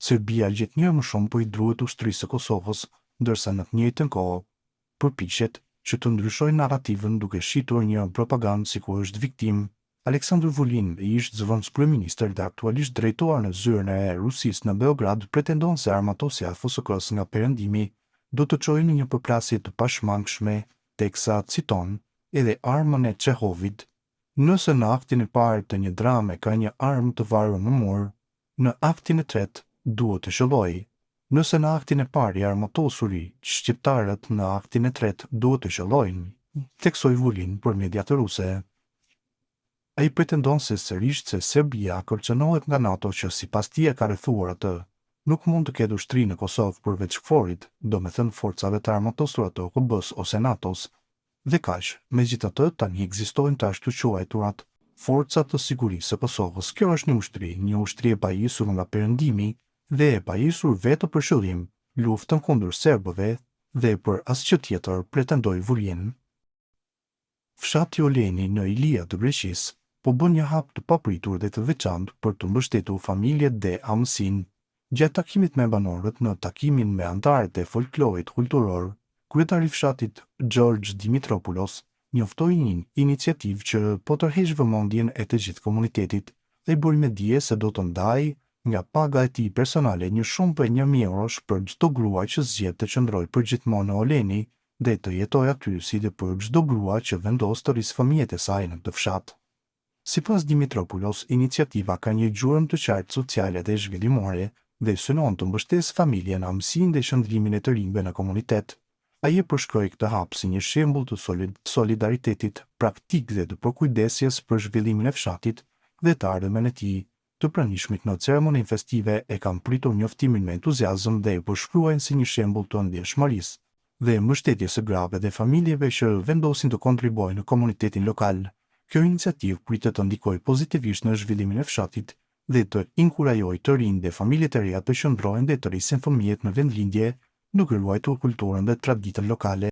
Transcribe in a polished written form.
Serbia gjithnjë më shumë po i duhet ushtrisë së Kosovës, ndërsa në të njëjtën kohë përpiqet që të ndryshojë narrativën duke shitur një propagandë sikur është viktimë. Aleksandr Vulin, ish zëvendës kryeministër dhe aktualisht drejtuar në zyrën e Rusisë në Beograd, pretendon se armatosja e FSK-s nga perëndimi do të çojë në një përplasje të pashmangshme, teksa citon edhe armën e Çehovit. Nëse në aktin e parë të një drame ka një armë të varur në mur, në aktin e tretë duhet të shëllojë. Nëse në aktin e parë i armatosuri, shqiptarët në aktin e tretë duhet të shëllojnë, theksoi Vulin për mediat ruse. Ai pretendon se sërish se Serbia kërcënohet nga NATO që sipas tij e ka rrethuar atë. Nuk mund të ketë ushtri në Kosovë përveç KFOR-it, domethënë forcave të armatosura të OKB-s ose NATO-s. Dhe kaq, megjithatë tani ekzistojnë të ashtu quajturat forca të sigurisë së Kosovës. Kjo është një ushtri e pajisur nga perëndimi dhe e pajisur vetë për shëllim luftën kundër serbëve dhe për asgjë tjetër, pretendoi Vulin. Fshati Oleni në Ilia të Greqisë po bën një hap të papritur dhe të veçantë për të mbështetur familjet dhe amësinë. Gjatë takimit me banorët në takimin me anëtarët e folklorit kulturor, kryetari i fshatit George Dimitropoulos njoftoi një iniciativë që po tërheq vëmendjen e të gjithë komunitetit dhe i bëri me dije se do të ndajë nga paga e tij personale një shumë për 1.000 eurosh për çdo grua që zgjedh të qëndrojë përgjithmonë në Oleni dhe të jetojë aty, si dhe për çdo grua që vendos të rrisë fëmijët e saj në këtë fshat. Sipas Dimitropoulos, iniciativa ka një gjurmë të qartë sociale dhe zhvillimore dhe synon të mbështesë familjen, amësinë dhe shëndrimin e të rinjve në komunitet. Ai e përshkroi këtë hap si një shembull të solidaritetit praktik dhe të përkujdesjes për zhvillimin e fshatit dhe të ardhmen e tij. Të pranishmit në ceremoninë festive e kanë pritur njoftimin me entuziazëm dhe e përshkruajnë si një shembull të ndjeshmërisë dhe mbështetjes së grave dhe familjeve që vendosin të kontribuojnë në komunitetin lokal. Kjo iniciativë pritet të ndikojë pozitivisht në zhvillimin e fshatit dhe të inkurajojë të rinj dhe familjet e reja të qëndrojnë dhe të rrisin fëmijët në vendlindje, duke ruajtur kulturën dhe traditën lokale.